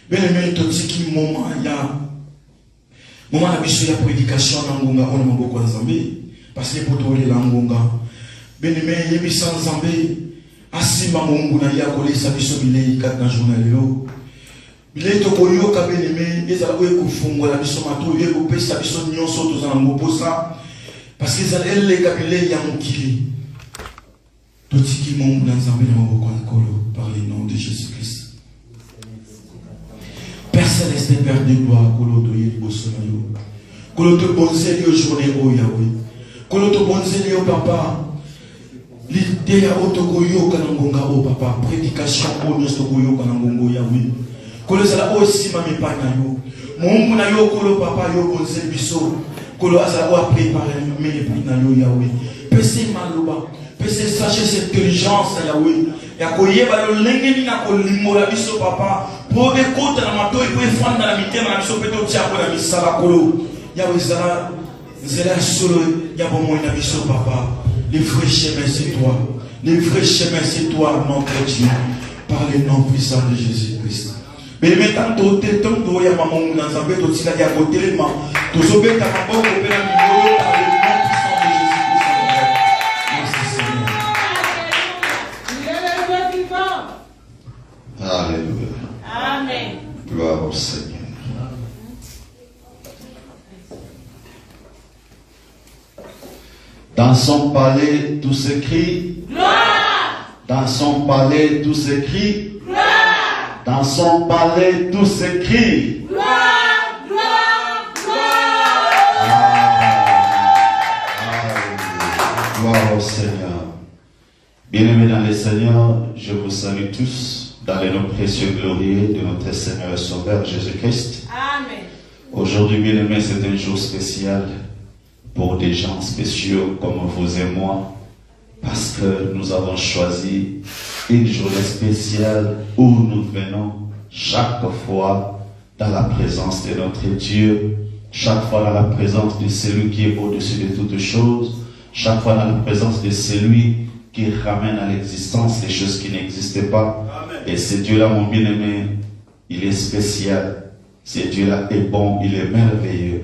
Bien aimé, tout ce qui moment il y a moment la biso ya prédication na ngonga on a beaucoup nzambe parce que pour toi la ngonga. Bien aimé, yebisa nzambe asima mungu na ya kolesa biso bilei kat na journal yo. Bilei to koyoka bien aimé, ezala ko ekufungwa la biso mato yo ko pesa biso nyonso to za ngoposa parce que ezala elle ka bilei ya mokili. Tout ce qui mungu na nzambe na maboko nkolo par le nom de Jésus-Christ. Père Céleste, Père de gloire, Kolo to yeli boso na yo. Kolo to bonzeli yo journée o Yahweh. Kolo to bonzeli yo papa. L'idée ya otoko yo kana ngonga o papa. Prédication o nyosto ko yo kana ngongo Yahweh. Kolo zala o sima me pa na yo. Mungu na yo kolo papa yo bonzeli biso. Kolo azala o préparer me le na yo Yahweh. Pese maloba. Pese sagesse intelligence Yahweh. Ya koyeba lo lengeni na kolimola biso papa. Pour écouter la mato et pour faire dans la mité na biso peto tia ko na misala kolo. Yahweh zala solo ya bon moi na biso papa. Les vrais chemins c'est toi. Les vrais chemins c'est toi notre Dieu. Par le nom puissant de Jésus-Christ. Mais maintenant tout est temps de ya maman na nzambe to tika ya kotelema. To zobeta maboko pe na mibolo par le nom puissant de Jésus-Christ. Merci Seigneur. Alléluia. Amen. Gloire au Seigneur. Dans son palais, tout s'écrit. Gloire. Dans son palais, tout s'écrit. Gloire. Dans son palais, tout s'écrit. Gloire, gloire, gloire. Gloire au Seigneur. Bien-aimés dans le Seigneur, je vous salue tous. Dans les noms précieux glorieux de notre Seigneur et Sauveur Jésus-Christ. Amen. Aujourd'hui, bien aimé, c'est un jour spécial pour des gens spéciaux comme vous et moi, parce que nous avons choisi une journée spéciale où nous venons chaque fois dans la présence de notre Dieu, chaque fois dans la présence de celui qui est au-dessus de toutes choses, chaque fois dans la présence de celui qui ramène à l'existence des choses qui n'existaient pas. Amen. Et ce Dieu-là, mon bien-aimé, il est spécial. Ce Dieu-là est bon, il est merveilleux.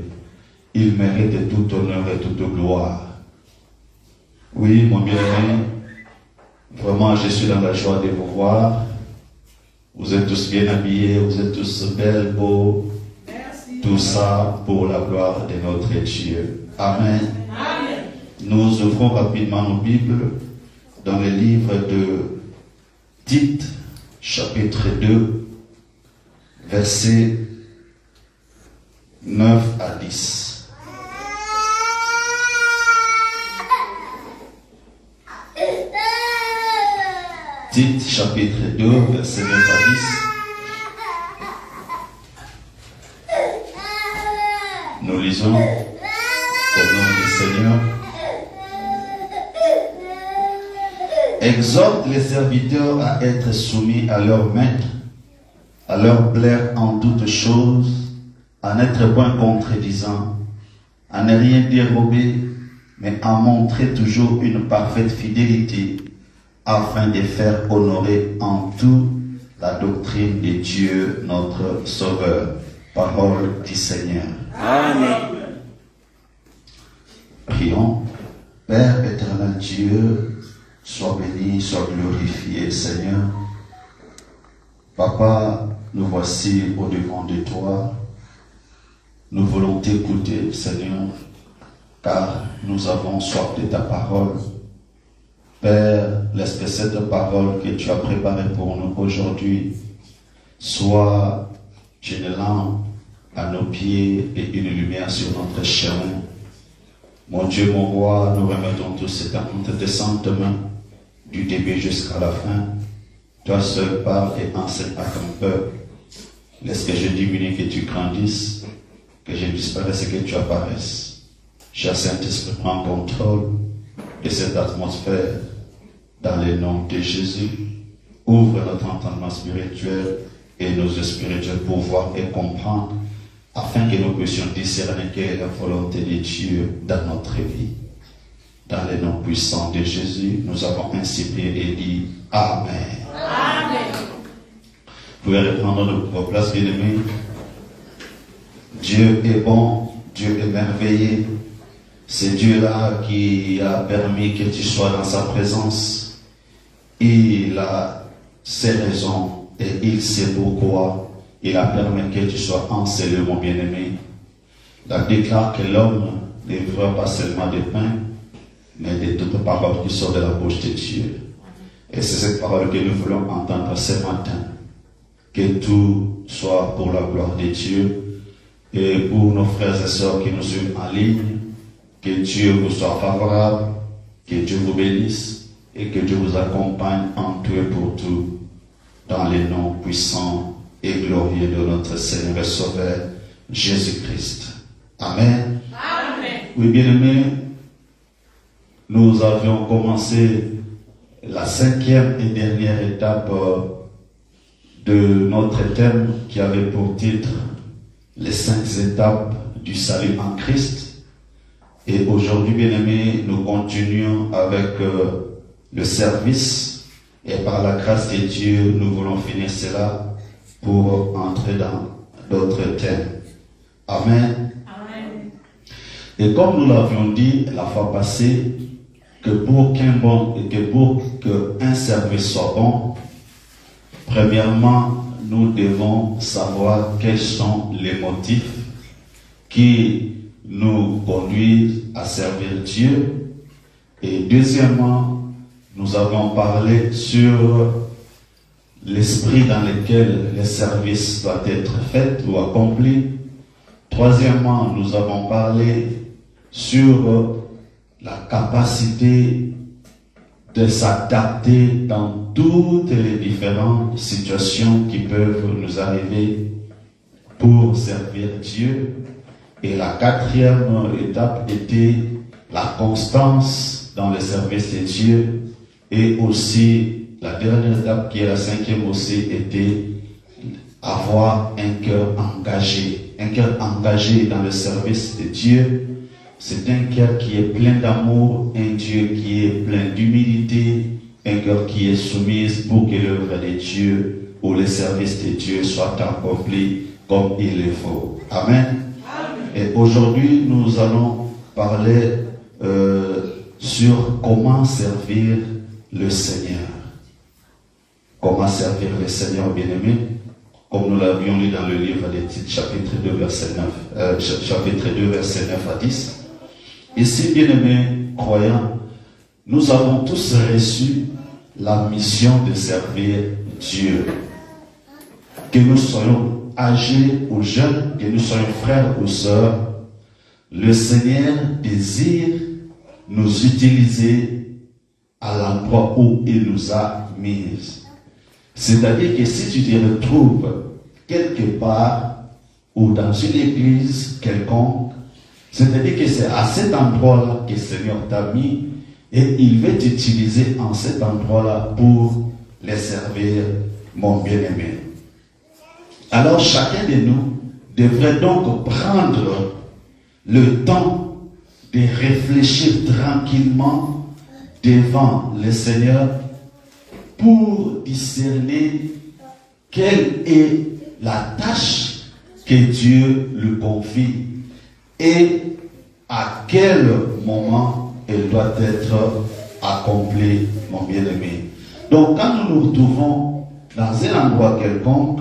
Il mérite tout honneur et toute gloire. Oui, mon bien-aimé, vraiment, je suis dans la joie de vous voir. Vous êtes tous bien habillés, vous êtes tous belles, beaux. Merci. Tout ça pour la gloire de notre Dieu. Amen. Amen. Nous ouvrons rapidement nos Bibles dans le livre de Tite, chapitre 2, versets 9 à 10. Tite, chapitre 2, versets 9 à 10. Nous lisons au nom du Seigneur. Exhorte les serviteurs à être soumis à leur maître, à leur plaire en toutes choses, à n'être point contredisant, à ne rien dérober, mais à montrer toujours une parfaite fidélité, afin de faire honorer en tout la doctrine de Dieu notre Sauveur. Parole du Seigneur. Amen. Prions. Père éternel Dieu, sois béni, sois glorifié, Seigneur. Papa, nous voici au-devant de toi. Nous voulons t'écouter, Seigneur, car nous avons soif de ta parole. Père, laisse que cette parole que tu as préparée pour nous aujourd'hui soit une lampe à nos pieds et une lumière sur notre chemin. Mon Dieu, mon roi, nous remettons tous cet entre tes saintes mains, du début jusqu'à la fin. Toi seul parle et enseigne à ton peuple. Laisse que je diminue, que tu grandisses, que je disparaisse et que tu apparaisses. Cher Saint-Esprit, prends contrôle de cette atmosphère dans le nom de Jésus. Ouvre notre entendement spirituel et nos spirituels pour voir et comprendre, afin que nous puissions discerner quelle est la volonté de Dieu dans notre vie. Dans le nom puissant de Jésus, nous avons ainsi prié et dit Amen. Amen. pouvez reprendre vos places, bien-aimés. Dieu est bon, Dieu est merveilleux. C'est Dieu-là qui a permis que tu sois dans sa présence. Il a ses raisons et il sait pourquoi il a permis que tu sois enseigné, mon bien-aimé. La déclare que l'homme ne vivra pas seulement de pain, mais de toute parole qui sort de la bouche de Dieu. Et c'est cette parole que nous voulons entendre ce matin. Que tout soit pour la gloire de Dieu et pour nos frères et sœurs qui nous suivent en ligne. Que Dieu vous soit favorable, que Dieu vous bénisse et que Dieu vous accompagne en tout et pour tout dans les noms puissants et glorieux de notre Seigneur et Sauveur Jésus-Christ. Amen. Amen. Oui, bien-aimés, nous avions commencé la 5e et dernière étape de notre thème qui avait pour titre les 5 étapes du salut en Christ. Et aujourd'hui, bien-aimés, nous continuons avec le service et par la grâce de Dieu, nous voulons finir cela pour entrer dans d'autres thèmes. Amen. Amen. Et comme nous l'avions dit la fois passée, que pour qu'un service soit bon, premièrement, nous devons savoir quels sont les motifs qui nous conduisent à servir Dieu. Et deuxièmement, nous avons parlé sur l'esprit dans lequel le service doit être fait ou accompli. Troisièmement, nous avons parlé sur la capacité de s'adapter dans toutes les différentes situations qui peuvent nous arriver pour servir Dieu. Et la 4e étape était la constance dans le service de Dieu. Et aussi, la dernière étape, qui est la 5e aussi, était avoir un cœur engagé. Un cœur engagé dans le service de Dieu. C'est un cœur qui est plein d'amour, un Dieu qui est plein d'humilité, un cœur qui est soumis pour que l'œuvre de Dieu ou le service de Dieu soit accompli comme il le faut. Amen. Et aujourd'hui, nous allons parler sur comment servir le Seigneur. Comment servir le Seigneur, bien-aimé, comme nous l'avions lu dans le livre des Titres, chapitre 2, verset 9 à 10. Ici, bien-aimés croyants, nous avons tous reçu la mission de servir Dieu. Que nous soyons âgés ou jeunes, que nous soyons frères ou sœurs, le Seigneur désire nous utiliser à l'endroit où il nous a mis. C'est-à-dire que si tu te retrouves quelque part ou dans une église quelconque, c'est-à-dire que c'est à cet endroit-là que le Seigneur t'a mis et il veut t'utiliser en cet endroit-là pour les servir, mon bien-aimé. Alors chacun de nous devrait donc prendre le temps de réfléchir tranquillement devant le Seigneur pour discerner quelle est la tâche que Dieu lui confie et à quel moment elle doit être accomplie, mon bien-aimé. Donc quand nous nous retrouvons dans un endroit quelconque,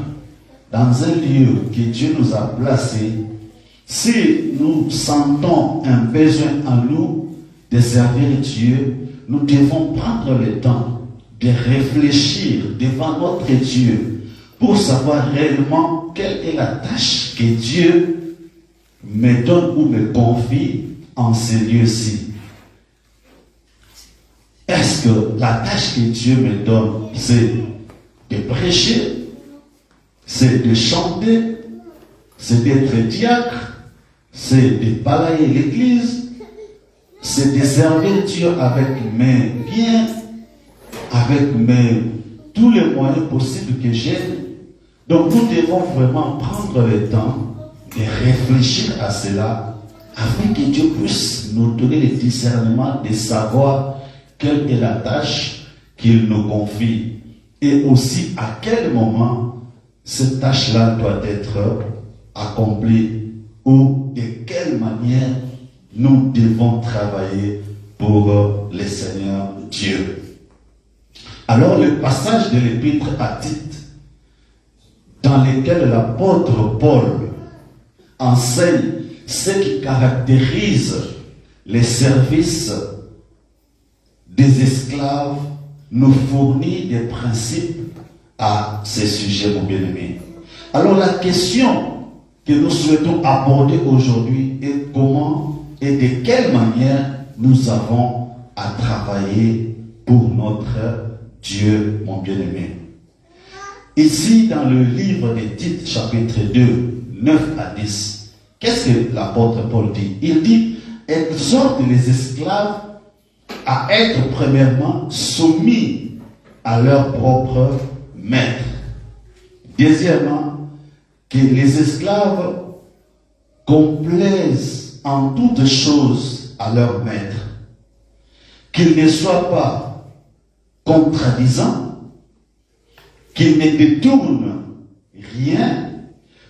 dans un lieu que Dieu nous a placé, si nous sentons un besoin en nous de servir Dieu, nous devons prendre le temps de réfléchir devant notre Dieu pour savoir réellement quelle est la tâche que Dieu me donne ou me confie en ces lieux-ci. Est-ce que la tâche que Dieu me donne, c'est de prêcher, c'est de chanter, c'est d'être diacre, c'est de balayer l'église, c'est de servir Dieu avec mes biens, avec tous les moyens possibles que j'ai. Donc nous devons vraiment prendre le temps de réfléchir à cela afin que Dieu puisse nous donner le discernement de savoir quelle est la tâche qu'il nous confie et aussi à quel moment cette tâche-là doit être accomplie ou de quelle manière nous devons travailler pour le Seigneur Dieu. Alors le passage de l'épître à Tite, dans lequel l'apôtre Paul enseigne ce qui caractérise les services des esclaves, nous fournit des principes à ce sujet, mon bien-aimé. Alors la question que nous souhaitons aborder aujourd'hui est comment et de quelle manière nous avons à travailler pour notre Dieu, mon bien-aimé. Ici, dans le livre de Tite, chapitre 2, 9 à 10, qu'est-ce que l'apôtre Paul dit? Il dit, exhorte les esclaves à être premièrement soumis à leur propre maître. Deuxièmement, que les esclaves complaisent en toutes choses à leur maître, qu'ils ne soient pas contradisants, qu'ils ne détournent rien,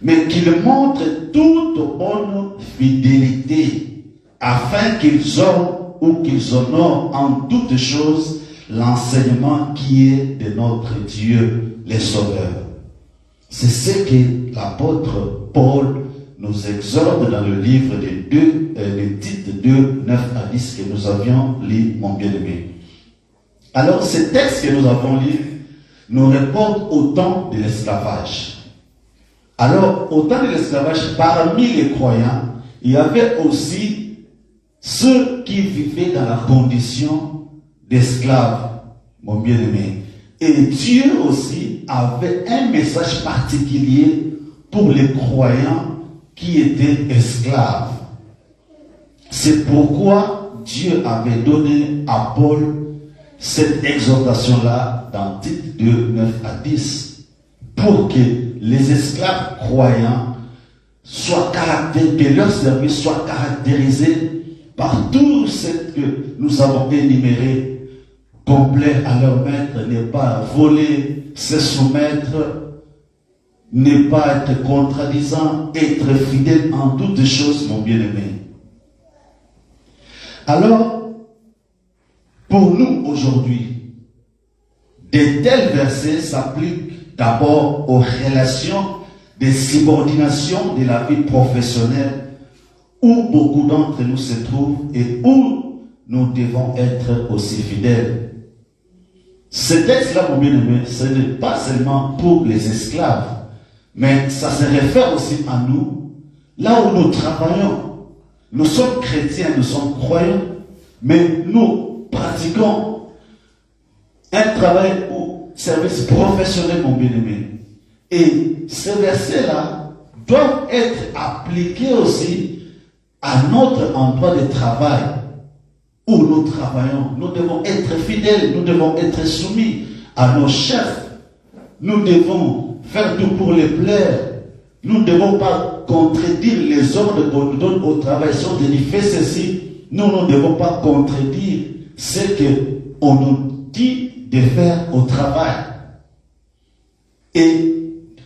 mais qu'ils montrent toute bonne fidélité, afin qu'ils ont ou qu'ils honorent en toutes choses l'enseignement qui est de notre Dieu, le Sauveur. C'est ce que l'apôtre Paul nous exhorte dans le livre de Tite 2, 9 à 10 que nous avions lu, mon bien-aimé. Alors, ce texte que nous avons lu nous reporte au temps de l'esclavage. Alors, au temps de l'esclavage, parmi les croyants, il y avait aussi ceux qui vivaient dans la condition d'esclaves, mon bien-aimé. Et Dieu aussi avait un message particulier pour les croyants qui étaient esclaves. C'est pourquoi Dieu avait donné à Paul cette exhortation-là dans Tite 2, 9 à 10, pour que les esclaves croyants soient caractérisés, que leur service soit caractérisé par tout ce que nous avons énuméré, complet à leur maître, ne pas voler, se soumettre, ne pas être contradisant, être fidèle en toutes choses, mon bien-aimé. Alors, pour nous aujourd'hui, de tels versets s'appliquent d'abord aux relations de subordination de la vie professionnelle où beaucoup d'entre nous se trouvent et où nous devons être aussi fidèles. Ce texte-là, mon bien-aimé, ce n'est pas seulement pour les esclaves, mais ça se réfère aussi à nous, là où nous travaillons. Nous sommes chrétiens, nous sommes croyants, mais nous pratiquons un travail ou service professionnel, mon bien-aimé. Et ces versets-là doivent être appliqués aussi à notre endroit de travail où nous travaillons. Nous devons être fidèles, nous devons être soumis à nos chefs. Nous devons faire tout pour les plaire. Nous ne devons pas contredire les ordres qu'on nous donne au travail. Si on dit fais ceci, nous ne devons pas contredire ce qu'on nous dit de faire au travail. Et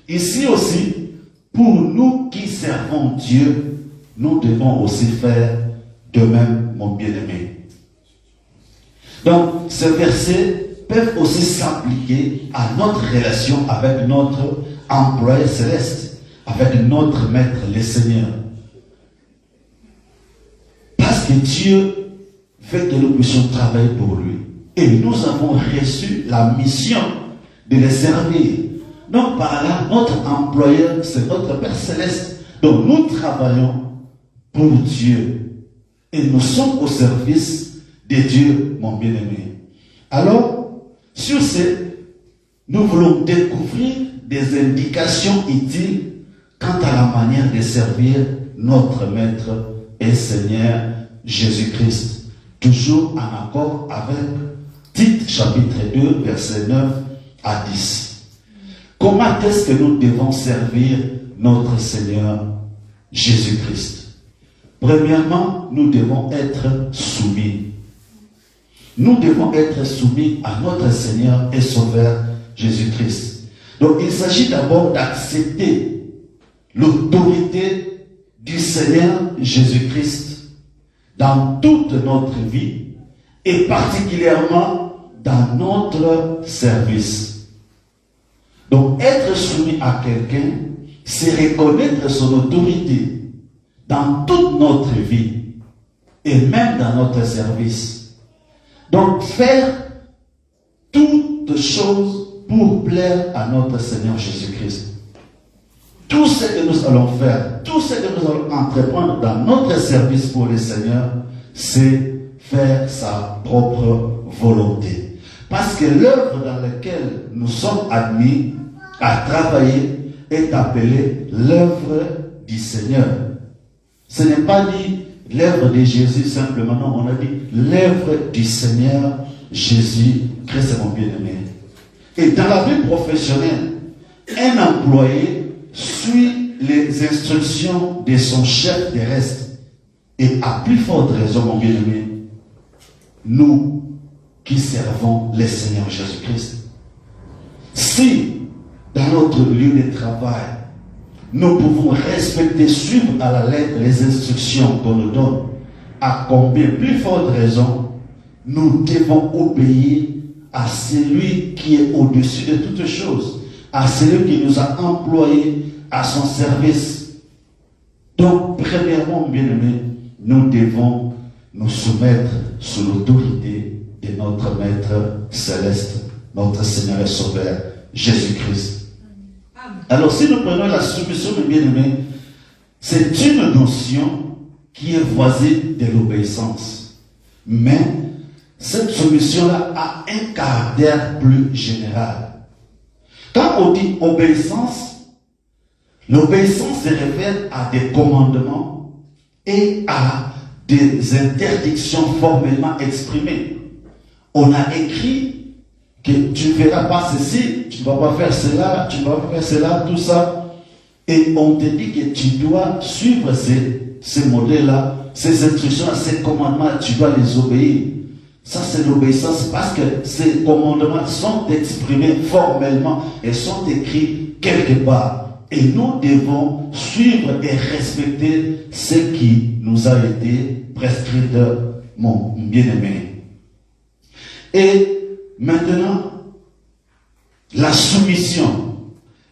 ici aussi, pour nous qui servons Dieu, nous devons aussi faire de même, mon bien-aimé. Donc, ces versets peuvent aussi s'appliquer à notre relation avec notre employé céleste, avec notre maître, le Seigneur. Parce que Dieu veut que nous puissions travailler pour lui. Et nous avons reçu la mission de le servir. Donc par là, notre employeur, c'est notre Père Céleste. Donc nous travaillons pour Dieu. Et nous sommes au service de Dieu, mon bien-aimé. Alors, sur ce, nous voulons découvrir des indications utiles quant à la manière de servir notre Maître et Seigneur Jésus-Christ. Toujours en accord avec Tite chapitre 2, verset 9 à 10. Comment est-ce que nous devons servir notre Seigneur Jésus-Christ? Premièrement, nous devons être soumis. Nous devons être soumis à notre Seigneur et Sauveur Jésus-Christ. Donc il s'agit d'abord d'accepter l'autorité du Seigneur Jésus-Christ dans toute notre vie et particulièrement dans notre service. Donc être soumis à quelqu'un, c'est reconnaître son autorité dans toute notre vie et même dans notre service. Donc faire toutes choses pour plaire à notre Seigneur Jésus-Christ. Tout ce que nous allons faire, tout ce que nous allons entreprendre dans notre service pour le Seigneur, c'est faire sa propre volonté. Parce que l'œuvre dans laquelle nous sommes admis à travailler est appelée l'œuvre du Seigneur. Ce n'est pas dit l'œuvre de Jésus simplement, non, on a dit l'œuvre du Seigneur Jésus-Christ, mon bien-aimé. Et dans la vie professionnelle, un employé suit les instructions de son chef terrestre. Et à plus forte raison, mon bien-aimé, nous qui servons le Seigneur Jésus-Christ. Si, dans notre lieu de travail, nous pouvons respecter, suivre à la lettre les instructions qu'on nous donne, à combien plus forte raison, nous devons obéir à celui qui est au-dessus de toutes choses, à celui qui nous a employés à son service. Donc, premièrement, bien-aimés, nous devons nous soumettre sous l'autorité de notre Maître céleste, notre Seigneur et Sauveur, Jésus-Christ. Alors, si nous prenons la soumission, bien-aimés, c'est une notion qui est voisine de l'obéissance. Mais, cette soumission-là a un caractère plus général. Quand on dit obéissance, l'obéissance se réfère à des commandements et à des interdictions formellement exprimées. On a écrit que tu ne feras pas ceci, tu ne vas pas faire cela, tu ne vas pas faire cela, tout ça. Et on te dit que tu dois suivre ces modèles-là, ces instructions-là, ces commandements, tu dois les obéir. Ça, c'est l'obéissance parce que ces commandements sont exprimés formellement et sont écrits quelque part. Et nous devons suivre et respecter ce qui nous a été prescrit de mon bien-aimé. Et maintenant, la soumission.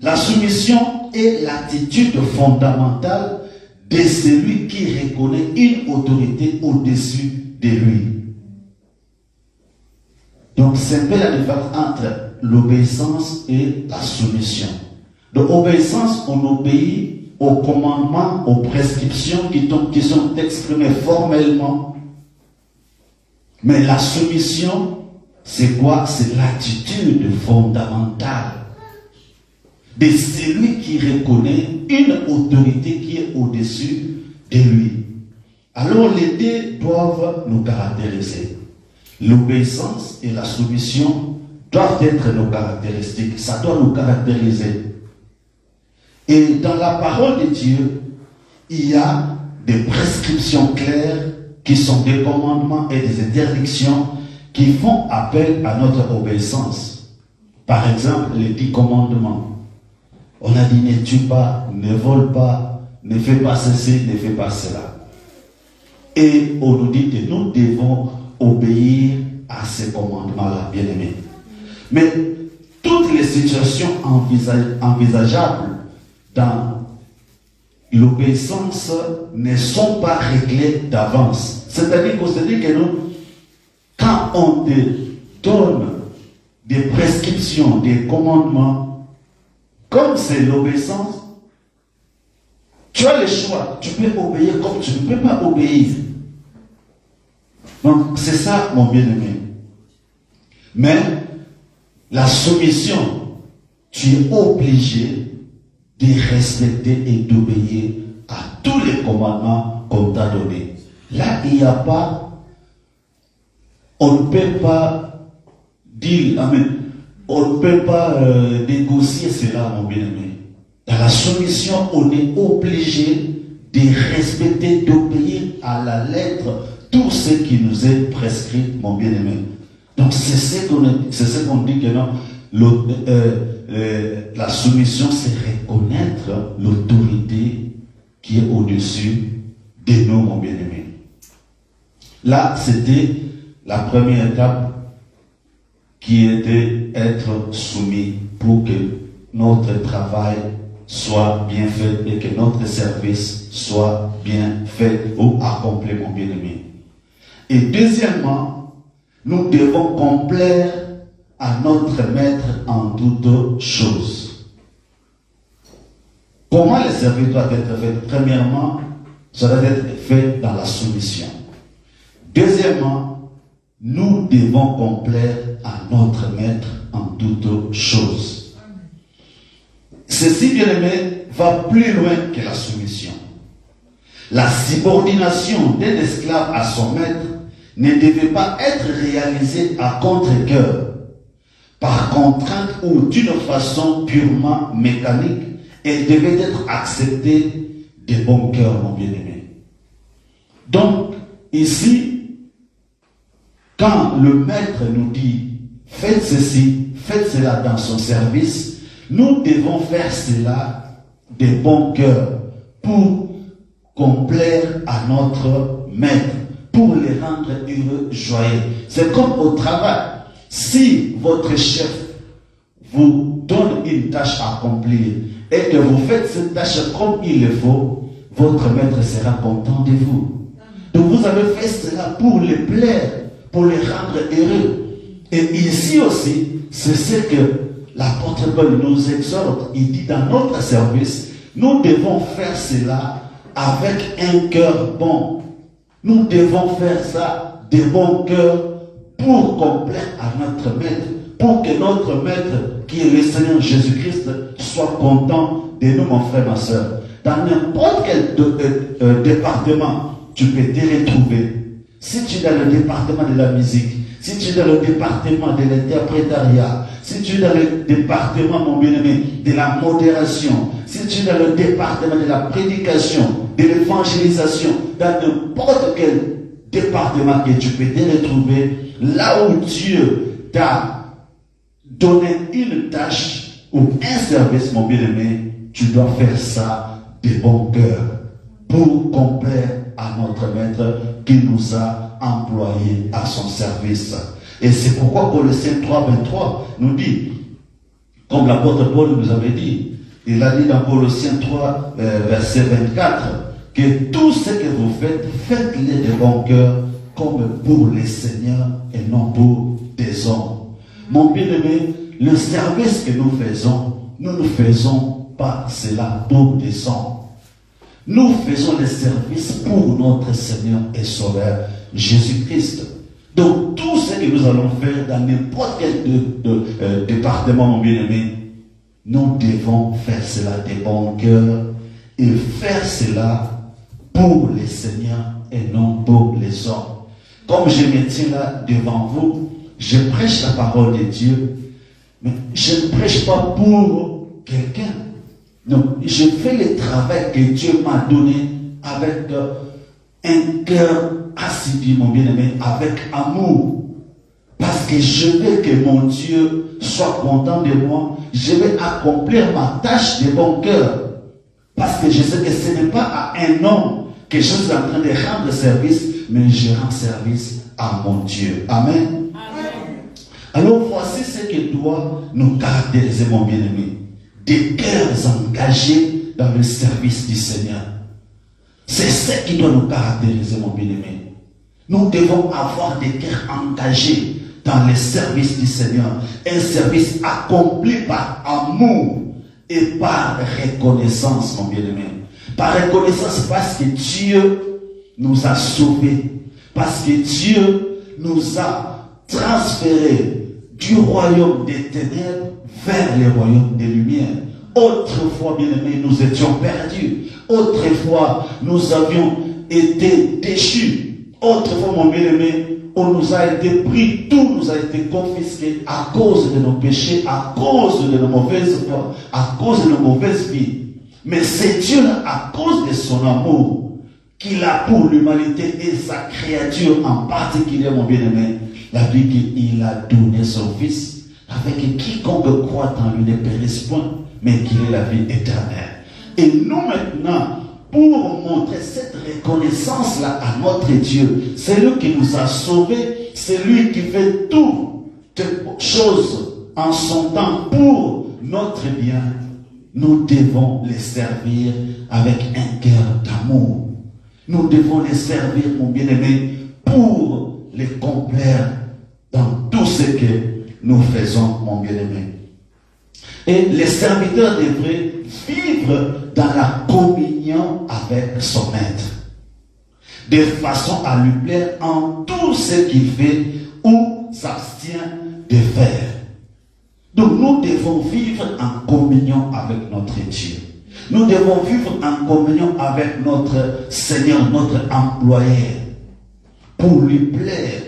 La soumission est l'attitude fondamentale de celui qui reconnaît une autorité au-dessus de lui. Donc, c'est un peu la différence entre l'obéissance et la soumission. Donc, obéissance, on obéit aux commandements, aux prescriptions qui sont exprimées formellement. Mais la soumission, c'est quoi? C'est l'attitude fondamentale de celui qui reconnaît une autorité qui est au-dessus de lui. Alors, les deux doivent nous caractériser. L'obéissance et la soumission doivent être nos caractéristiques. Ça doit nous caractériser. Et dans la parole de Dieu, il y a des prescriptions claires qui sont des commandements et des interdictions qui font appel à notre obéissance. Par exemple, les 10 commandements. On a dit ne tue pas, ne vole pas, ne fais pas ceci, ne fais pas cela. Et on nous dit que nous devons obéir à ces commandements-là, bien-aimés. Mais toutes les situations envisageables dans l'obéissance ne sont pas réglées d'avance. C'est-à-dire qu'on se dit que nous, quand on te donne des prescriptions, des commandements, comme c'est l'obéissance, tu as le choix. Tu peux obéir comme tu ne peux pas obéir. Donc, c'est ça, mon bien-aimé. Mais, la soumission, tu es obligé de respecter et d'obéir à tous les commandements qu'on t'a donnés. Là, il n'y a pas, on ne peut pas dire, amen, on ne peut pas négocier cela, mon bien-aimé. Dans la soumission, on est obligé de respecter, d'obéir à la lettre tout ce qui nous est prescrit, mon bien-aimé. Donc c'est ce qu'on dit que non, la soumission, c'est reconnaître l'autorité qui est au-dessus de nous, mon bien-aimé. Là, c'était la première étape qui était être soumis pour que notre travail soit bien fait et que notre service soit bien fait ou accompli, mon bien-aimé. Et deuxièmement, nous devons complaire à notre maître en toutes choses. Comment le service doit être fait? Premièrement, ça doit être fait dans la soumission. Deuxièmement, nous devons complaire à notre maître en toutes choses. Ceci, bien aimé, va plus loin que la soumission. La subordination d'un esclave à son maître ne devait pas être réalisée à contre-cœur, par contrainte ou d'une façon purement mécanique. Elle devait être acceptée de bon cœur, mon bien-aimé. Donc, ici, quand le maître nous dit « faites ceci, faites cela dans son service », nous devons faire cela de bon cœur pour complaire à notre maître, pour les rendre heureux, joyeux. C'est comme au travail. Si votre chef vous donne une tâche à accomplir et que vous faites cette tâche comme il le faut, votre maître sera content de vous. Donc vous avez fait cela pour les plaire, pour les rendre heureux. Et ici aussi, c'est ce que l'apôtre Paul nous exhorte. Il dit dans notre service, nous devons faire cela avec un cœur bon. Nous devons faire ça de bon cœur pour complaire à notre maître, pour que notre maître, qui est le Seigneur Jésus-Christ, soit content de nous, mon frère, ma soeur. Dans n'importe quel département, tu peux te retrouver. Si tu es dans le département de la musique, si tu es dans le département de l'interprétariat, si tu es dans le département, mon bien-aimé, de la modération, si tu es dans le département de la prédication, de l'évangélisation, dans n'importe quel département que tu peux te retrouver, là où Dieu t'a donné une tâche ou un service, mon bien-aimé, tu dois faire ça de bon cœur pour complaire à notre maître qui nous a employés à son service. Et c'est pourquoi Colossiens 3, 23 nous dit, comme l'apôtre Paul nous avait dit, il a dit dans Colossiens 3, verset 24, que tout ce que vous faites, faites-le de bon cœur, comme pour les seigneurs et non pour des hommes. Mon bien-aimé, le service que nous ne faisons pas cela pour des hommes. Nous faisons le service pour notre Seigneur et Sauveur, Jésus-Christ. Donc, tout ce que nous allons faire dans n'importe quel département, mon bien-aimé, nous devons faire cela de bon cœur et faire cela pour les seigneurs et non pour les hommes. Comme je me tiens là devant vous, je prêche la parole de Dieu, mais je ne prêche pas pour quelqu'un. Non, je fais le travail que Dieu m'a donné avec un cœur assidu, mon bien-aimé, avec amour. Parce que je veux que mon Dieu soit content de moi. Je vais accomplir ma tâche de bon cœur. Parce que je sais que ce n'est pas à un homme que je suis en train de rendre service, mais je rends service à mon Dieu. Amen. Amen. Alors voici ce qui doit nous caractériser, mon bien-aimé. Des cœurs engagés dans le service du Seigneur. C'est ce qui doit nous caractériser, mon bien-aimé. Nous devons avoir des cœurs engagés dans le service du Seigneur. Un service accompli par amour et par reconnaissance, mon bien-aimé. Par reconnaissance parce que Dieu nous a sauvés. Parce que Dieu nous a transférés du royaume des ténèbres vers le royaume des lumières. Autrefois, bien-aimés, nous étions perdus. Autrefois, nous avions été déchus. Autrefois, mon bien-aimé, on nous a été pris, tout nous a été confisqué à cause de nos péchés, à cause de nos mauvaises voies, à cause de nos mauvaises vies. Mais c'est Dieu-là, à cause de son amour, qu'il a pour l'humanité et sa créature en particulier, mon bien-aimé, la vie qu'il a donné son Fils. afin que quiconque croit en lui ne périsse point, mais qu'il ait la vie éternelle. Et nous maintenant, pour montrer cette reconnaissance-là à notre Dieu, c'est lui qui nous a sauvés, c'est lui qui fait toutes choses en son temps pour notre bien. Nous devons les servir avec un cœur d'amour. Nous devons les servir, mon bien-aimé, pour les complaire dans tout ce que nous faisons, mon bien-aimé. Et les serviteurs devraient vivre dans la communion avec son maître, de façon à lui plaire en tout ce qu'il fait ou s'abstient de faire. Donc nous devons vivre en communion avec notre Dieu. Nous devons vivre en communion avec notre Seigneur, notre employeur, pour lui plaire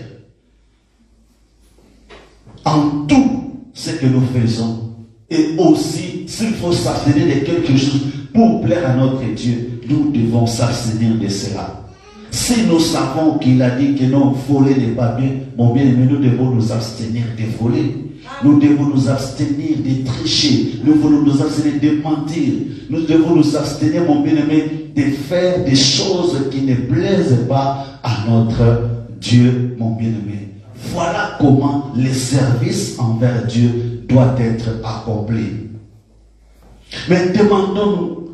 en tout ce que nous faisons. Et aussi, s'il faut s'abstenir de quelque chose pour plaire à notre Dieu, nous devons s'abstenir de cela. Si nous savons qu'il a dit que non, voler n'est pas bien, mon bien-aimé, nous devons nous abstenir de voler. Nous devons nous abstenir de tricher. Nous devons nous abstenir de mentir. Nous devons nous abstenir, mon bien-aimé, de faire des choses qui ne plaisent pas à notre Dieu, mon bien-aimé. Voilà comment le service envers Dieu doit être accompli. Mais demandons-nous,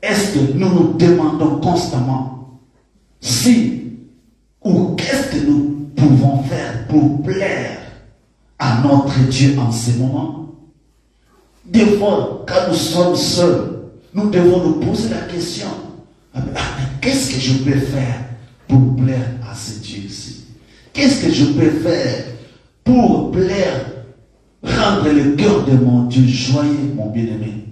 est-ce que nous nous demandons constamment si ou qu'est-ce que nous pouvons faire pour plaire à notre Dieu en ce moment? Des fois, quand nous sommes seuls, nous devons nous poser la question, mais qu'est-ce que je peux faire pour plaire à ce Dieu-ci? Qu'est-ce que je peux faire pour plaire, rendre le cœur de mon Dieu joyeux, mon bien-aimé?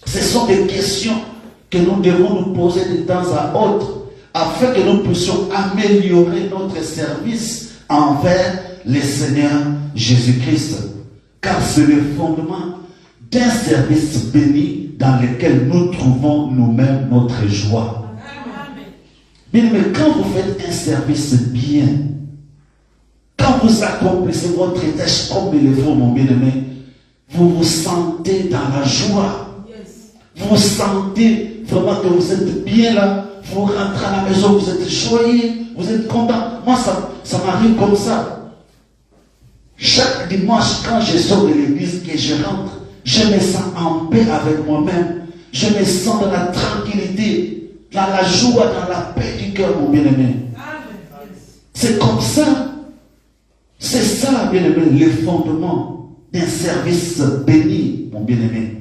Ce sont des questions que nous devons nous poser de temps à autre, afin que nous puissions améliorer notre service envers le Seigneur Jésus-Christ. Car c'est le fondement d'un service béni dans lequel nous trouvons nous-mêmes notre joie. Bien, mais quand vous faites un service bien, quand vous accomplissez votre tâche comme il le faut, mon bien-aimé, vous vous sentez dans la joie. Vous sentez vraiment que vous êtes bien là. Vous rentrez à la maison, vous êtes joyeux, vous êtes content. Moi, ça m'arrive comme ça. Chaque dimanche, quand je sors de l'église, que je rentre, je me sens en paix avec moi-même. Je me sens dans la tranquillité, dans la joie, dans la paix du cœur, mon bien-aimé. C'est comme ça. C'est ça, bien-aimé, le fondement d'un service béni, mon bien-aimé.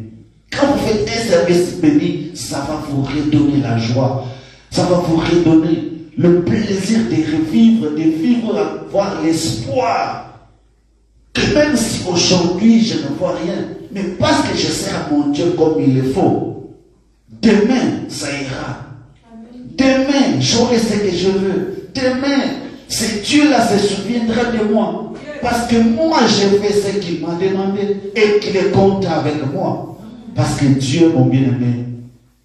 Quand vous faites un service béni, ça va vous redonner la joie. Ça va vous redonner le plaisir de revivre, avoir l'espoir. Que même si aujourd'hui je ne vois rien, mais parce que je sers à mon Dieu comme il le faut, demain ça ira. Demain j'aurai ce que je veux. Demain, ce Dieu-là se souviendra de moi. Parce que moi j'ai fait ce qu'il m'a demandé et qu'il est content avec moi. Parce que Dieu, mon bien-aimé,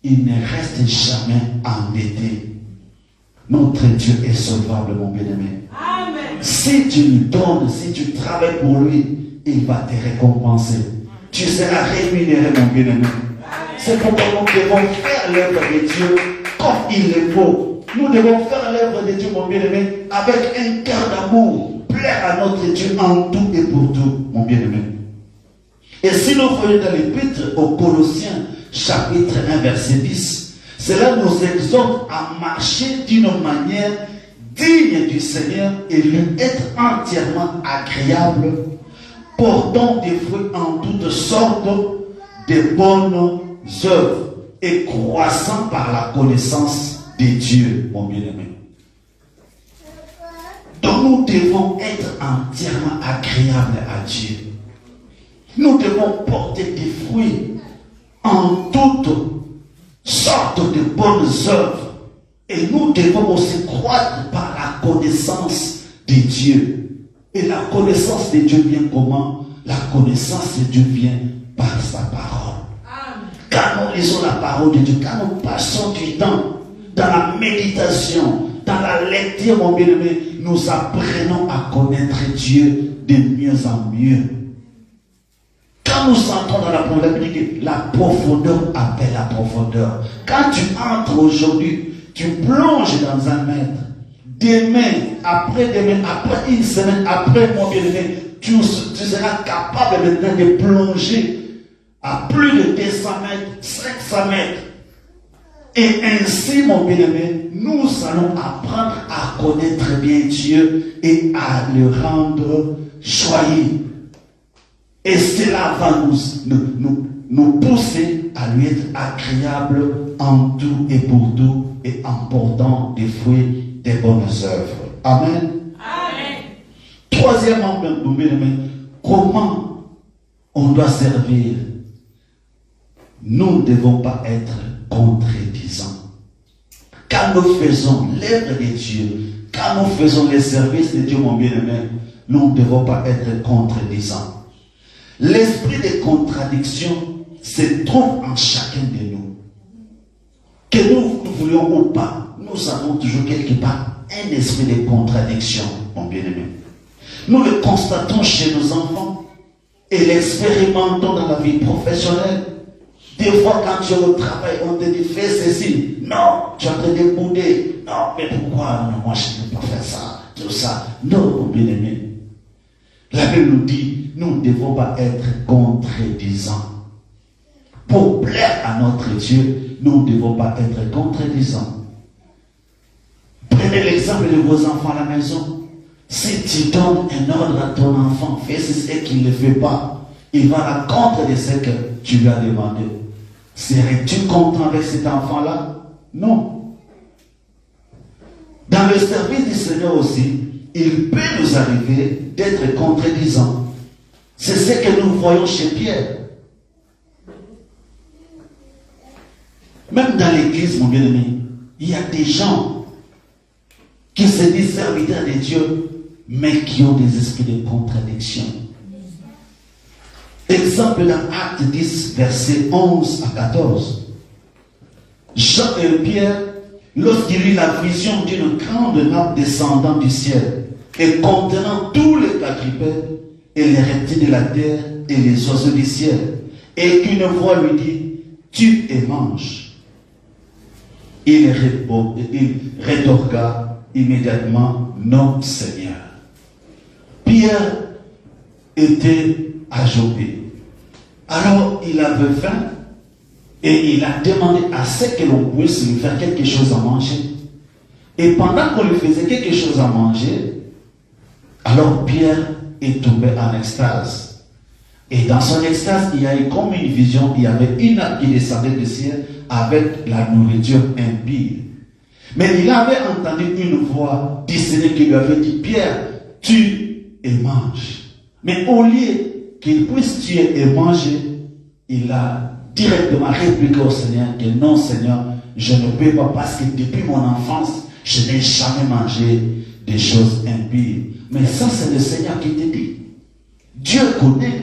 il ne reste jamais endetté. Notre Dieu est sauvable, mon bien-aimé. Si tu lui donnes, si tu travailles pour lui, il va te récompenser. Tu seras rémunéré, mon bien-aimé. C'est pourquoi nous devons faire l'œuvre de Dieu comme il le faut. Nous devons faire l'œuvre de Dieu, mon bien-aimé, avec un cœur d'amour, plaire à notre Dieu en tout et pour tout, mon bien-aimé. Et si nous voyons dans l'épître aux Colossiens, chapitre 1, verset 10, cela nous exhorte à marcher d'une manière digne du Seigneur et lui être entièrement agréable, portant des fruits en toutes sortes de bonnes œuvres et croissant par la connaissance de Dieu, mon bien-aimé. Donc nous devons être entièrement agréables à Dieu. Nous devons porter des fruits en toutes sortes de bonnes œuvres. Et nous devons aussi croître par la connaissance de Dieu. Et la connaissance de Dieu vient comment? La connaissance de Dieu vient par sa parole. Amen. Quand nous lisons la parole de Dieu, quand nous passons du temps dans la méditation, dans la lecture, mon bien-aimé, nous apprenons à connaître Dieu de mieux en mieux. Quand nous entrons dans la problématique, la profondeur appelle la profondeur. Quand tu entres aujourd'hui, tu plonges dans un mètre. Demain, après-demain, après une semaine, après mon bien-aimé, tu seras capable maintenant de plonger à plus de 200 mètres, 500 mètres. Et ainsi, mon bien-aimé, nous allons apprendre à connaître bien Dieu et à le rendre joyeux. Et cela va nous pousser à lui être agréable en tout et pour tout et en portant des fruits, des bonnes œuvres. Amen. Amen. Troisièmement, mon bien-aimé, comment on doit servir? Nous ne devons pas être contredisants. Quand nous faisons l'œuvre de Dieu, quand nous faisons les services de Dieu, mon bien-aimé, nous ne devons pas être contredisants. L'esprit de contradiction se trouve en chacun de nous. Que nous voulions ou pas, nous avons toujours quelque part un esprit de contradiction, mon bien-aimé. Nous le constatons chez nos enfants et l'expérimentons dans la vie professionnelle. Des fois, quand tu es au travail, on te dit fais ceci. Non, tu es en train de bouder. Non, mais pourquoi? Non, moi je ne peux pas faire ça, tout ça. Non, mon bien-aimé. La Bible nous dit, nous ne devons pas être contredisants. Pour plaire à notre Dieu, nous ne devons pas être contredisants. Prenez l'exemple de vos enfants à la maison. Si tu donnes un ordre à ton enfant, fais ceci et qu'il ne le fait pas, il va à la contre de ce que tu lui as demandé. Serais-tu content avec cet enfant-là? Non. Dans le service du Seigneur aussi, il peut nous arriver d'être contredisants. C'est ce que nous voyons chez Pierre. Même dans l'église, mon bien-aimé, il y a des gens qui se disent serviteurs de Dieu, mais qui ont des esprits de contradiction. Exemple dans Acte 10, versets 11 à 14. Jean et Pierre, lorsqu'il eut la vision d'une grande nappe descendant du ciel et contenant tous les quadrupèdes et les reptiles de la terre et les oiseaux du ciel, et qu'une voix lui dit, tue et mange. Il rétorqua immédiatement, non, Seigneur. Pierre était à Jopé. Alors il avait faim et il a demandé à ce que l'on puisse lui faire quelque chose à manger. Et pendant qu'on lui faisait quelque chose à manger, alors Pierre est tombé en extase. Et dans son extase, il y a eu comme une vision, il y avait une nappe qui descendait du ciel avec la nourriture impie. Mais il avait entendu une voix du Seigneur qui lui avait dit, Pierre, tue et mange. Mais au lieu qu'il puisse tuer et manger, il a directement répliqué au Seigneur que non, Seigneur, je ne peux pas parce que depuis mon enfance, je n'ai jamais mangé des choses impies. Mais ça, c'est le Seigneur qui te dit. Dieu connaît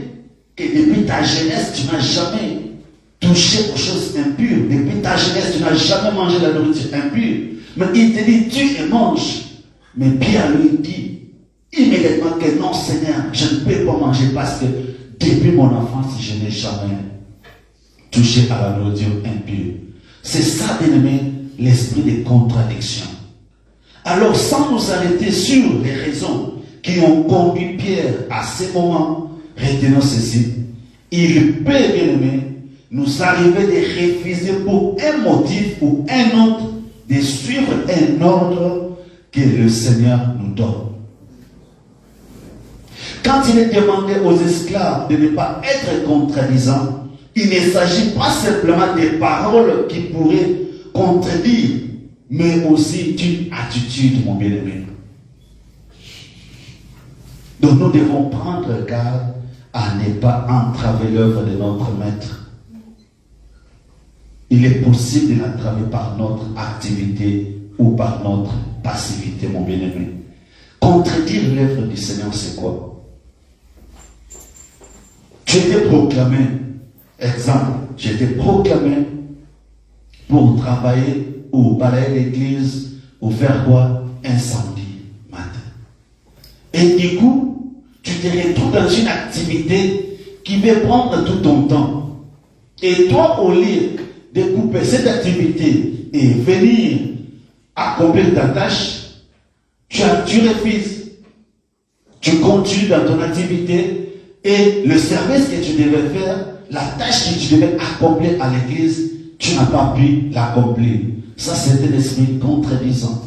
que depuis ta jeunesse, tu n'as jamais touché aux choses impures. Depuis ta jeunesse, tu n'as jamais mangé la nourriture impure. Mais il te dit, tue et mange. Mais Pierre lui dit immédiatement que non, Seigneur, je ne peux pas manger parce que depuis mon enfance, je n'ai jamais touché à la nourriture impure. C'est ça, bien-aimé, l'esprit de contradiction. Alors, sans nous arrêter sur les raisons qui ont conduit Pierre à ces moments, retenons ceci. Il peut, bien-aimé, nous arriver de refuser pour un motif ou un autre de suivre un ordre que le Seigneur nous donne. Quand il est demandé aux esclaves de ne pas être contradisants, il ne s'agit pas simplement des paroles qui pourraient contredire, mais aussi d'une attitude, mon bien-aimé. Donc nous devons prendre garde à ne pas entraver l'œuvre de notre maître. Il est possible de l'entraver par notre activité ou par notre passivité, mon bien-aimé. Contredire l'œuvre du Seigneur, c'est quoi? Tu étais proclamé, exemple, j'étais proclamé pour travailler ou balayer l'église ou faire quoi? Un samedi matin. Et du coup, tu te retrouves dans une activité qui va prendre tout ton temps. Et toi, au lieu de couper cette activité et venir accomplir ta tâche, tu refuses. Tu continues dans ton activité et le service que tu devais faire, la tâche que tu devais accomplir à l'église, tu n'as pas pu l'accomplir. Ça, c'est un esprit contredisant.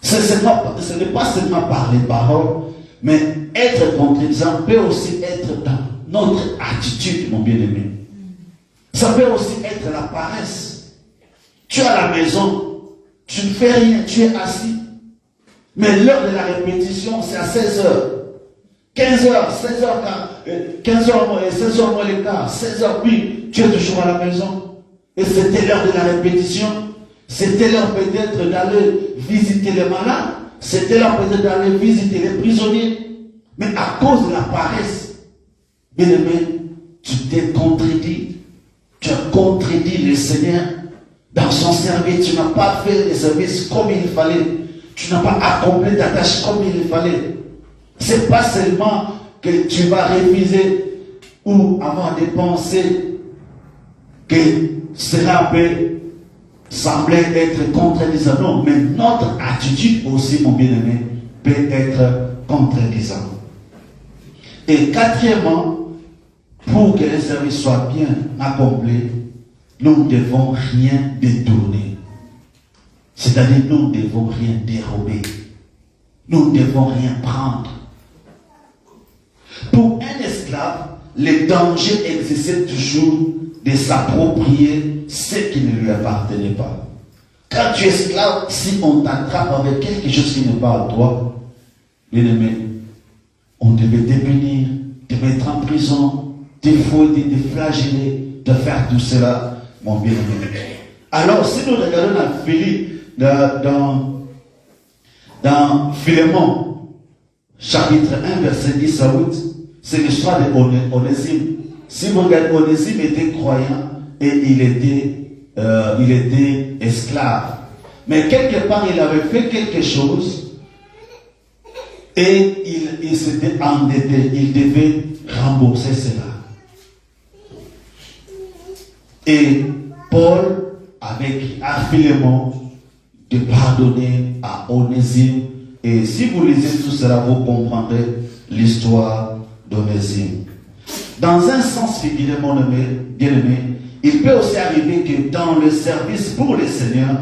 Ce n'est pas seulement par les paroles, mais être contredisant peut aussi être dans notre attitude, mon bien-aimé. Ça peut aussi être la paresse. Tu es à la maison, tu ne fais rien, tu es assis. Mais l'heure de la répétition, c'est à 16h. 15h, 16h, 15h, 16h moins les quart, 16h, puis tu es toujours à la maison. Et c'était l'heure de la répétition. C'était l'heure peut-être d'aller visiter les malades. C'était l'heure peut-être d'aller visiter les prisonniers. Mais à cause de la paresse, bien aimé, tu t'es contredit. Tu as contredit le Seigneur dans son service. Tu n'as pas fait le service comme il fallait. Tu n'as pas accompli ta tâche comme il fallait. C'est pas seulement que tu vas refuser ou avoir des pensées que cela peut sembler être contredisant. Non, mais notre attitude aussi, mon bien-aimé, peut être contredisant. Et quatrièmement, pour que le service soit bien accompli, nous ne devons rien détourner. C'est-à-dire, nous ne devons rien dérober. Nous ne devons rien prendre. Pour un esclave, le danger existait toujours de s'approprier ce qui ne lui appartenait pas. Quand tu es esclave, si on t'attrape avec quelque chose qui n'est pas à toi, bien aimé, on devait te punir, te mettre en prison, te fouetter, te flageller, te faire tout cela, mon bien-aimé. Alors, si nous regardons dans Philémon, chapitre 1, verset 10 à 8, c'est l'histoire d'Onésime. Si vous regardez, Onésime était croyant et il était esclave. Mais quelque part, il avait fait quelque chose et il s'était endetté. Il devait rembourser cela. Et Paul avait écrit à Philémon de pardonner à Onésime. Et si vous lisez tout cela, vous comprendrez l'histoire d'Onésime. Dans un sens figuré, mon bien-aimé, il peut aussi arriver que dans le service pour le Seigneur,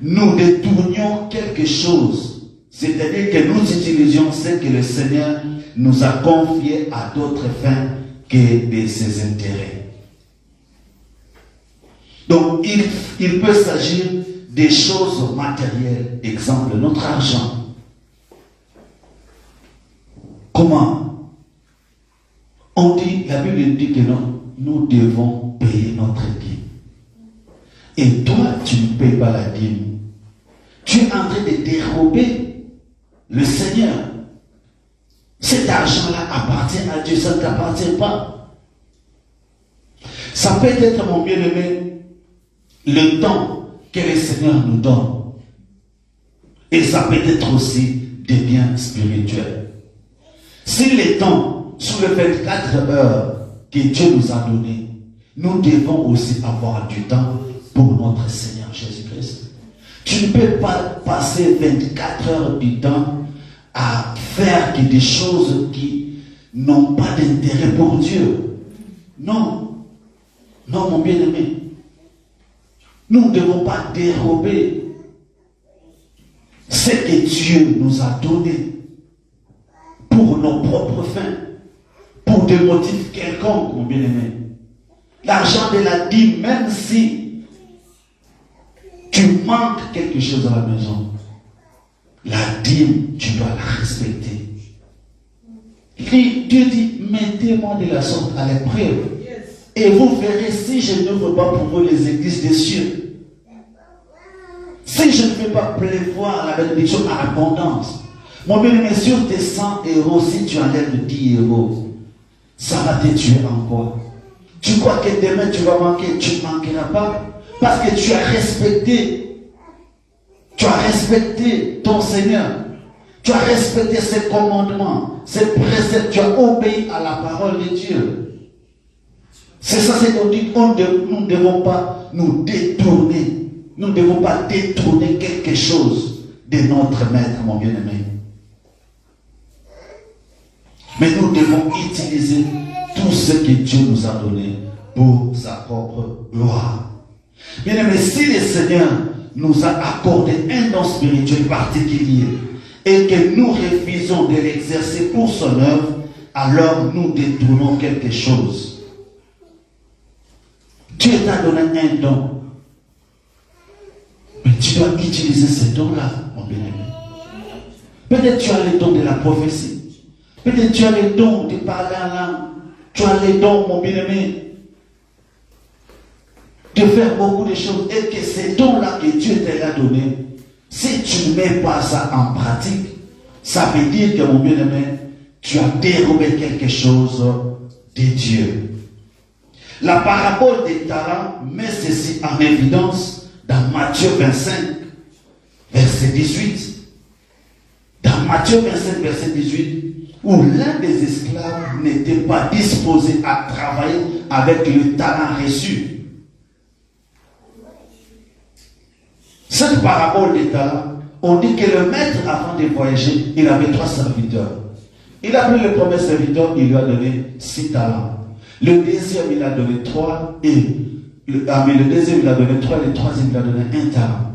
nous détournions quelque chose. C'est-à-dire que nous utilisions ce que le Seigneur nous a confié à d'autres fins que de ses intérêts. Donc, il peut s'agir des choses matérielles. Exemple, notre argent. Comment? On dit, la Bible dit que nous devons payer notre dîme. Et toi, tu ne payes pas la dîme. Tu es en train de dérober le Seigneur. Cet argent-là appartient à Dieu, ça ne t'appartient pas. Ça peut être, mon bien-aimé, le temps que le Seigneur nous donne. Et ça peut être aussi des biens spirituels. Si les temps, sous les 24 heures que Dieu nous a donné, nous devons aussi avoir du temps pour notre Seigneur Jésus-Christ. Tu ne peux pas passer 24 heures du temps à faire que des choses qui n'ont pas d'intérêt pour Dieu. Non. Non, mon bien-aimé. Nous ne devons pas dérober ce que Dieu nous a donné pour nos propres fins, pour des motifs quelconques, mon bien-aimé. L'argent de la dîme, même si tu manques quelque chose à la maison, la dîme, tu dois la respecter. Dieu dit, mettez-moi de la sorte à l'épreuve. Et vous verrez si je n'ouvre pas pour vous les églises des cieux. Si je ne fais pas pleuvoir la bénédiction à abondance. Mon bien-aimé, sur tes 100 euros, si tu enlèves 10 euros, ça va te tuer encore. Tu crois que demain tu vas manquer, tu ne manqueras pas. Parce que tu as respecté ton Seigneur. Tu as respecté ses commandements, ses préceptes, tu as obéi à la parole de Dieu. C'est ça, c'est qu'on dit, nous ne devons pas nous détourner. Nous ne devons pas détourner quelque chose de notre maître, mon bien-aimé. Mais nous devons utiliser tout ce que Dieu nous a donné pour sa propre gloire. Bien-aimé, si le Seigneur nous a accordé un don spirituel particulier et que nous refusons de l'exercer pour son œuvre, alors nous détournons quelque chose. Dieu t'a donné un don. Mais tu dois utiliser ce don-là, mon bien-aimé. Peut-être tu as le don de la prophétie. Peut-être tu as le don de parler en langue. Tu as le don, mon bien-aimé, de faire beaucoup de choses. Et que ces dons-là que Dieu t'a donné, si tu ne mets pas ça en pratique, ça veut dire que, mon bien-aimé, tu as dérobé quelque chose de Dieu. La parabole des talents met ceci en évidence dans Matthieu 25, verset 18. Dans Matthieu 25, verset 18, où l'un des esclaves n'était pas disposé à travailler avec le talent reçu. Cette parabole des talents, on dit que le maître, avant de voyager, il avait 3 serviteurs. Il a pris le premier serviteur, il lui a donné 6 talents. Le deuxième, il a donné 3, et le deuxième, il a donné 3, et le troisième, il a donné 1 talent.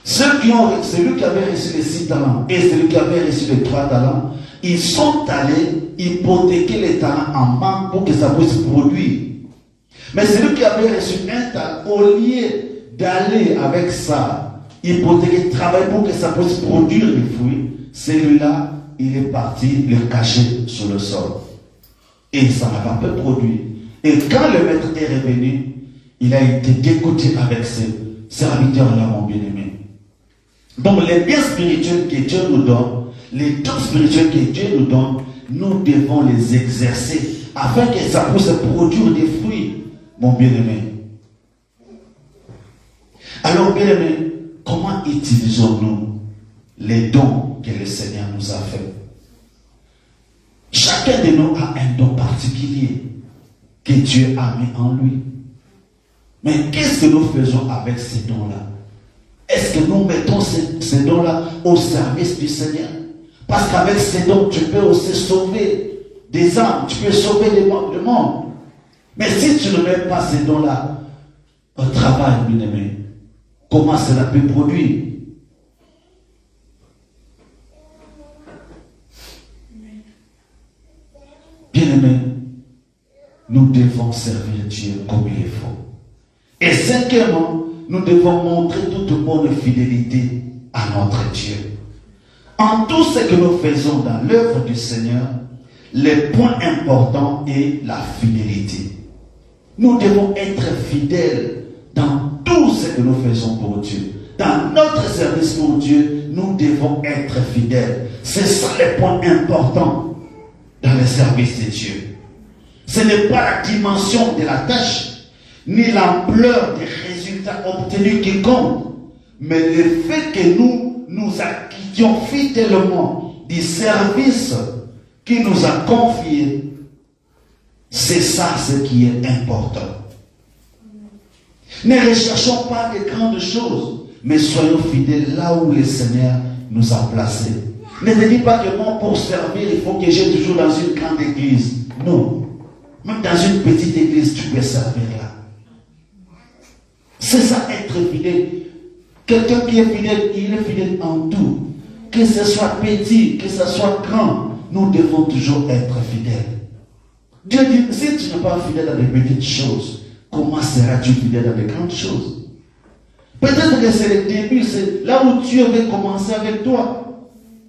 Celui qui avait reçu les 6 talents et celui qui avait reçu les 3 talents, ils sont allés hypothéquer les talents en banque pour que ça puisse produire. Mais celui qui avait reçu 1 talent, au lieu d'aller avec ça, hypothéquer, travailler pour que ça puisse produire les fruits, celui-là, il est parti le cacher sur le sol. Et ça n'a pas pu produire. Et quand le maître est revenu, il a été dégoûté avec ses serviteurs-là, mon bien-aimé. Donc les biens spirituels que Dieu nous donne, les dons spirituels que Dieu nous donne, nous devons les exercer afin que ça puisse produire des fruits, mon bien-aimé. Alors, bien-aimé, comment utilisons-nous les dons que le Seigneur nous a faits? Chacun de nous a un don particulier que Dieu a mis en lui. Mais qu'est-ce que nous faisons avec ces dons-là? Est-ce que nous mettons ces dons-là au service du Seigneur? Parce qu'avec ces dons, tu peux aussi sauver des âmes, tu peux sauver le monde. Mais si tu ne mets pas ces dons-là au travail, bien-aimé, comment cela peut produire? Bien-aimé, nous devons servir Dieu comme il faut. Et cinquièmement, nous devons montrer toute bonne fidélité à notre Dieu. En tout ce que nous faisons dans l'œuvre du Seigneur, le point important est la fidélité. Nous devons être fidèles dans tout ce que nous faisons pour Dieu. Dans notre service pour Dieu, nous devons être fidèles. C'est ça le point important dans le service de Dieu. Ce n'est pas la dimension de la tâche, ni l'ampleur des résultats obtenus qui compte, mais le fait que nous acquittions fidèlement du service qu'il nous a confié, c'est ça ce qui est important. Ne recherchons pas de grandes choses, mais soyons fidèles là où le Seigneur nous a placés. Ne te dis pas que moi, pour servir, il faut que j'aille toujours dans une grande église. Non. Même dans une petite église, tu peux servir là. C'est ça, être fidèle. Quelqu'un qui est fidèle, il est fidèle en tout. Que ce soit petit, que ce soit grand, nous devons toujours être fidèles. Dieu dit, si tu n'es pas fidèle à des petites choses, comment seras-tu fidèle à des grandes choses? Peut-être que c'est le début, c'est là où Dieu veut commencer avec toi.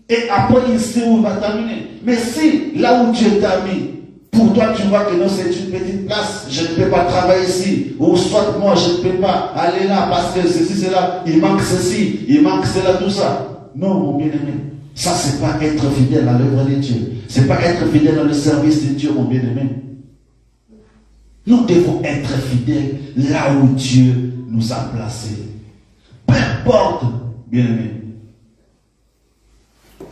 Et après, il sait où il va terminer. Mais si, là où Dieu t'a mis, pour toi, tu vois que non, c'est une petite place, je ne peux pas travailler ici. Ou soit moi, je ne peux pas aller là parce que ceci, cela, il manque ceci, il manque cela, tout ça. Non, mon bien-aimé. Ça, c'est pas être fidèle à l'œuvre de Dieu. C'est pas être fidèle dans le service de Dieu, mon bien-aimé. Nous devons être fidèles là où Dieu nous a placés. Peu importe, bien-aimé,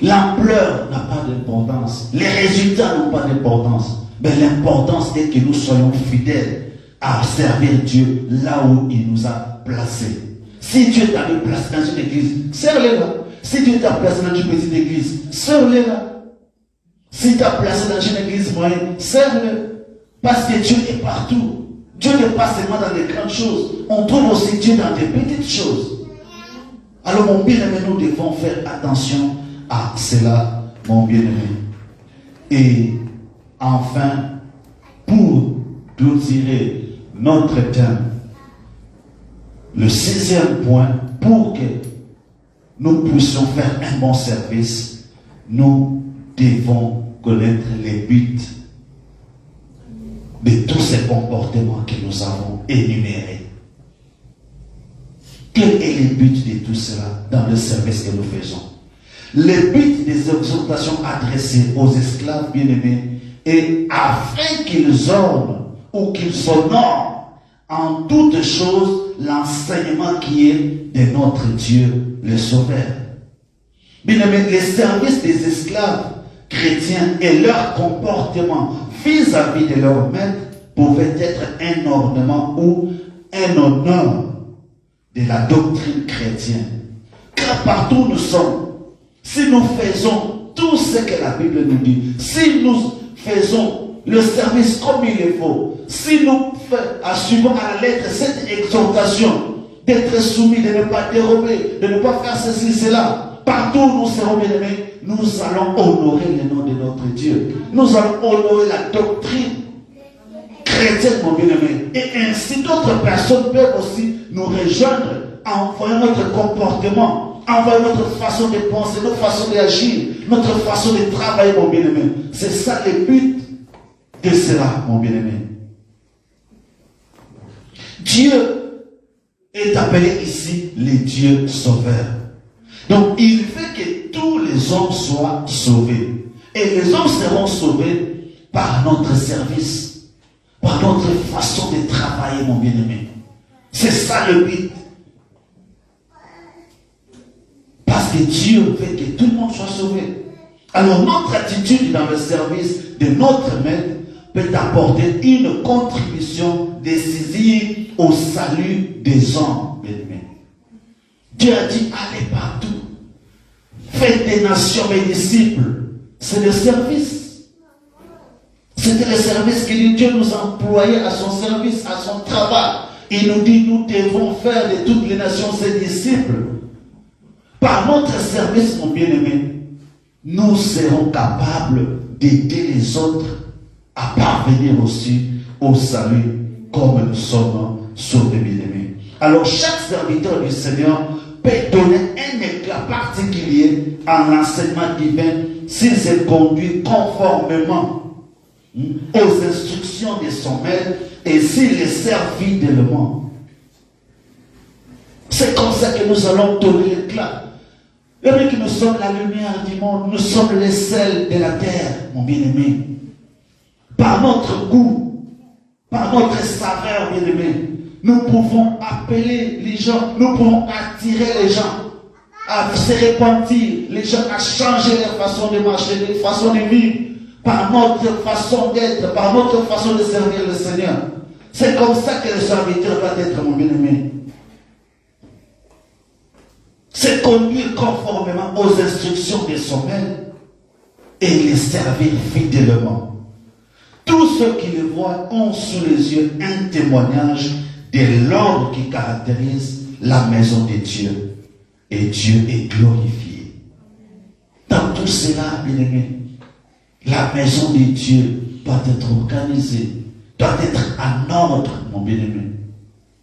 L'ampleur n'a pas d'importance. Les résultats n'ont pas d'importance. Mais l'importance est que nous soyons fidèles à servir Dieu là où il nous a placés. Si Dieu t'avait placé dans une église, sers-les là. Si Dieu t'a placé dans une petite église, sers-les là. Si t'a placé dans une église moyenne, sers-le. Parce que Dieu est partout. Dieu n'est pas seulement dans les grandes choses. On trouve aussi Dieu dans des petites choses. Alors mon bien-aimé, nous devons faire attention à cela, mon bien-aimé. Et enfin, pour clôturer notre thème, le 6e point, pour que nous puissions faire un bon service, nous devons connaître les buts de tous ces comportements que nous avons énumérés. Quel est le but de tout cela dans le service que nous faisons? Le but des exhortations adressées aux esclaves bien-aimés est afin qu'ils ornent ou qu'ils honorent en toutes choses l'enseignement qui est de notre Dieu, le Sauveur. Bien-aimés, les services des esclaves chrétiens et leur comportement vis-à-vis de leur maître pouvaient être un ornement ou un honneur de la doctrine chrétienne. Car partout où nous sommes, si nous faisons tout ce que la Bible nous dit, si nous faisons le service comme il le faut, si nous assumons à la lettre cette exhortation d'être soumis, de ne pas dérober, de ne pas faire ceci, cela, partout où nous serons bien-aimés, nous allons honorer le nom de notre Dieu. Nous allons honorer la doctrine chrétienne, mon bien-aimé. Et ainsi, d'autres personnes peuvent aussi nous rejoindre en voyant notre comportement, en voyant notre façon de penser, notre façon d'agir, notre façon de travailler, mon bien-aimé. C'est ça le but de cela, mon bien-aimé. Dieu est appelé ici le Dieu sauveur. Donc, il fait que tous les hommes soient sauvés. Et les hommes seront sauvés par notre service, par notre façon de travailler, mon bien-aimé. C'est ça le but. Parce que Dieu veut que tout le monde soit sauvé. Alors, notre attitude dans le service de notre maître peut apporter une contribution décisive au salut des hommes, bien-aimés. Dieu a dit, allez partout. Faites des nations mes disciples. C'est le service. C'était le service que Dieu nous a employé à son service, à son travail. Il nous dit, nous devons faire de toutes les nations ses disciples. Par notre service, mon bien-aimé, nous serons capables d'aider les autres à parvenir aussi au salut comme nous sommes sauvés, bien-aimés. Alors, chaque serviteur du Seigneur peut donner un éclat particulier à l'enseignement divin s'il se conduit conformément aux instructions de son maître et s'il les sert fidèlement. C'est comme ça que nous allons donner l'éclat. Et que nous sommes la lumière du monde, nous sommes les sels de la terre, mon bien-aimé. Par notre goût, par notre saveur, bien-aimé, nous pouvons appeler les gens, nous pouvons attirer les gens à se repentir, les gens à changer leur façon de marcher, leur façon de vivre, par notre façon d'être, par notre façon de servir le Seigneur. C'est comme ça que le serviteur doit être, mon bien-aimé. C'est conduire conformément aux instructions de son maître et les servir fidèlement. Tous ceux qui le voient ont sous les yeux un témoignage de l'ordre qui caractérise la maison de Dieu. Et Dieu est glorifié. Dans tout cela, bien-aimé, la maison de Dieu doit être organisée, doit être en ordre, mon bien-aimé.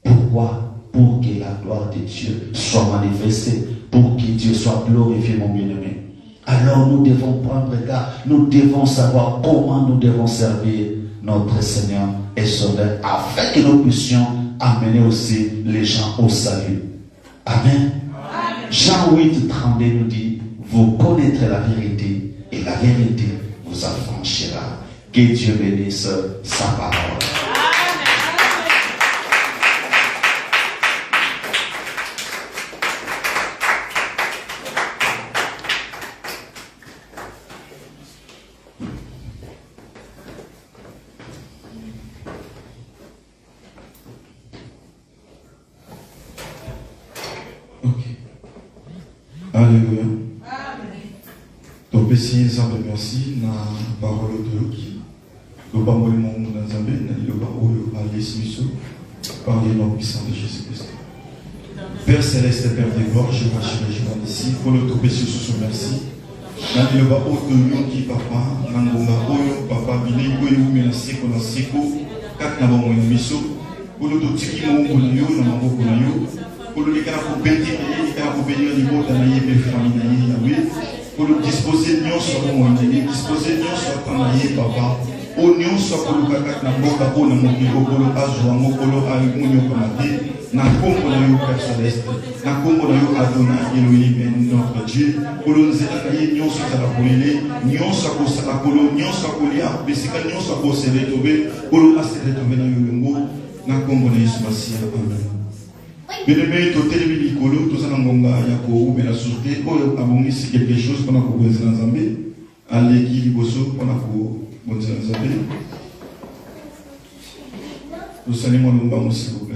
Pourquoi? Pour que la gloire de Dieu soit manifestée, pour que Dieu soit glorifié, mon bien-aimé. Alors nous devons prendre garde, nous devons savoir comment nous devons servir notre Seigneur et Sauveur, afin que nous puissions amener aussi les gens au salut. Amen. Amen. Jean 8, 32 nous dit, vous connaîtrez la vérité et la vérité vous affranchira. Que Dieu bénisse sa parole. Ok. Alléluia. Amen. Donc, merci, merci, na parole de qui nous parlons du monde dans Zambé, nous parlons à l'Esprit, par le nom puissant de Jésus-Christ. Père céleste, Père des gloires, je vais ici, pour le tout précieux sous son merci. Nous parlons de qui papa, nous parlons papa, il est où il est seko, quatre n'avons moins de misso, pour le tout qui m'ont connu, nous m'avons connu, pour le cas pour bénir, il y a pour bénir les mots dans les familles, pour le disposer, nous sommes disposer, nous sommes papa. Oignon soit pour le caca, na boka, on a mon bigo, pour le ajout, mon colo, à l'union comme a dit, na combo na yo Père Céleste, na combo na yo Adonai, Elohim, notre Dieu, pour le zélaïe, nion soit à la polile, nion soit pour sa colo, nion soit pour l'ia, bessica, nion soit pour se retrouver, pour le assez retrouver na yo lungo, na combo na Yesu Masia, Amen. Bien-aimé, tout télévisé, colo, tout ça n'a pas yako, ou bien la sûreté, ou abonner quelque chose pendant que vous êtes dans Zambé, à l'équilibre, pendant que vous bonne Nous saluons le nom, s'il vous plaît.